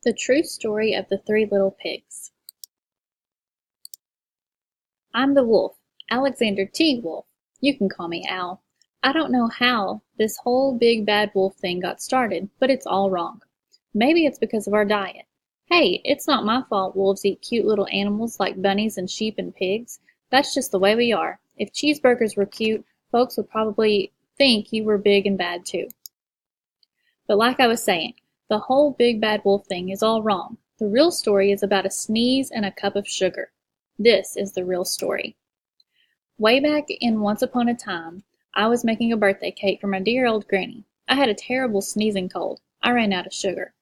The True Story of the Three Little Pigs. I'm the wolf, Alexander T. Wolf. You can call me Al. I don't know how this whole big bad wolf thing got started, but it's all wrong. Maybe it's because of our diet. Hey, it's not my fault wolves eat cute little animals like bunnies and sheep and pigs. That's just the way we are. If cheeseburgers were cute, folks would probably think you were big and bad too. But like I was saying, the whole big bad wolf thing is all wrong. The real story is about a sneeze and a cup of sugar. This is the real story. Way back in Once Upon a Time, I was making a birthday cake for my dear old granny. I had a terrible sneezing cold. I ran out of sugar.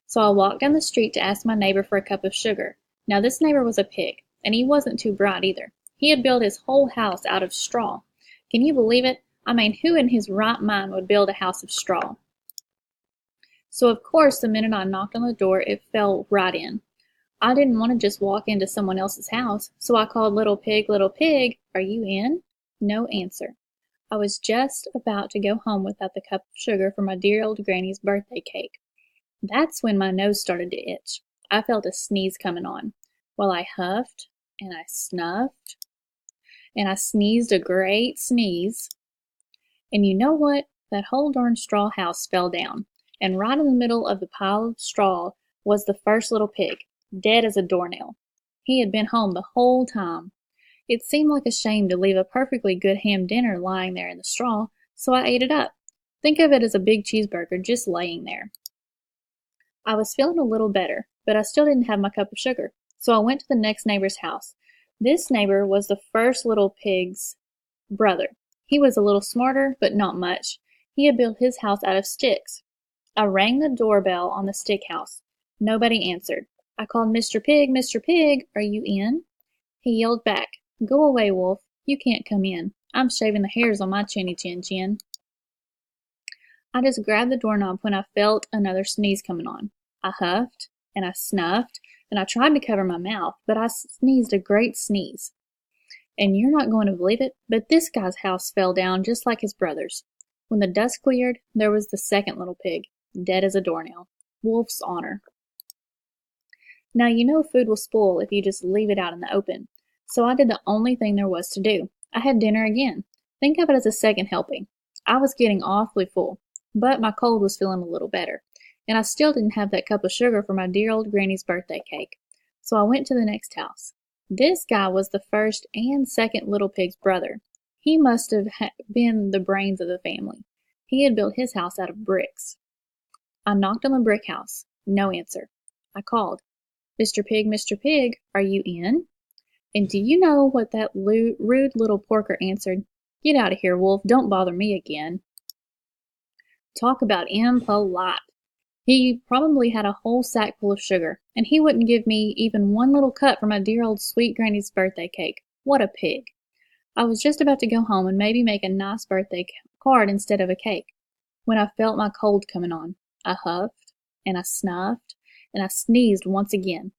So I walked down the street to ask my neighbor for a cup of sugar. Now this neighbor was a pig, and he wasn't too bright either. He had built his whole house out of straw. Can you believe it? I mean, who in his right mind would build a house of straw? So of course, the minute I knocked on the door, it fell right in. I didn't want to just walk into someone else's house, so I called, Little pig, are you in? No answer. I was just about to go home without the cup of sugar for my dear old granny's birthday cake. That's when my nose started to itch. I felt a sneeze coming on. Well, I huffed, and I snuffed, and I sneezed a great sneeze. And you know what? That whole darn straw house fell down, and right in the middle of the pile of straw was the first little pig, dead as a doornail. He had been home the whole time. It seemed like a shame to leave a perfectly good ham dinner lying there in the straw, so I ate it up. Think of it as a big cheeseburger just laying there. I was feeling a little better, but I still didn't have my cup of sugar, so I went to the next neighbor's house. This neighbor was the first little pig's brother. He was a little smarter, but not much. He had built his house out of sticks. I rang the doorbell on the stick house. Nobody answered. I called, Mr. Pig, are you in? He yelled back, Go away, Wolf. You can't come in. I'm shaving the hairs on my chinny chin chin. I just grabbed the doorknob when I felt another sneeze coming on. I huffed, and I snuffed, and I tried to cover my mouth, but I sneezed a great sneeze. And you're not going to believe it, but this guy's house fell down just like his brother's. When the dust cleared, there was the second little pig, dead as a doornail. Wolf's honor. Now you know food will spoil if you just leave it out in the open, so I did the only thing there was to do. I had dinner again. Think of it as a second helping. I was getting awfully full, but my cold was feeling a little better, and I still didn't have that cup of sugar for my dear old granny's birthday cake, so I went to the next house. This guy was the first and second little pig's brother. He must have been the brains of the family. He had built his house out of bricks. I knocked on the brick house. No answer. I called, Mr. Pig, are you in? And do you know what that rude little porker answered? Get out of here, Wolf. Don't bother me again. Talk about impolite. He probably had a whole sack full of sugar, and he wouldn't give me even one little cut for my dear old sweet granny's birthday cake. What a pig. I was just about to go home and maybe make a nice birthday card instead of a cake, when I felt my cold coming on. I huffed, and I snuffed, and I sneezed once again.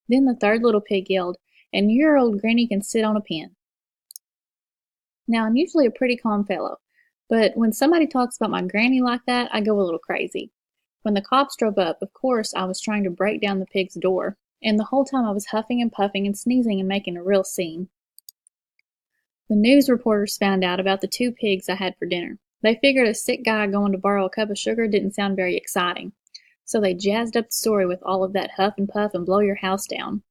Then the third little pig yelled, And your old granny can sit on a pin. Now, I'm usually a pretty calm fellow, but when somebody talks about my granny like that, I go a little crazy. When the cops drove up, of course, I was trying to break down the pig's door, and the whole time I was huffing and puffing and sneezing and making a real scene. The news reporters found out about the two pigs I had for dinner. They figured a sick guy going to borrow a cup of sugar didn't sound very exciting, so they jazzed up the story with all of that huff and puff and blow your house down.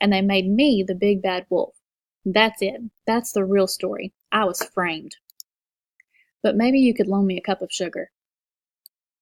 And they made me the big bad wolf. That's it. That's the real story. I was framed. But maybe you could loan me a cup of sugar.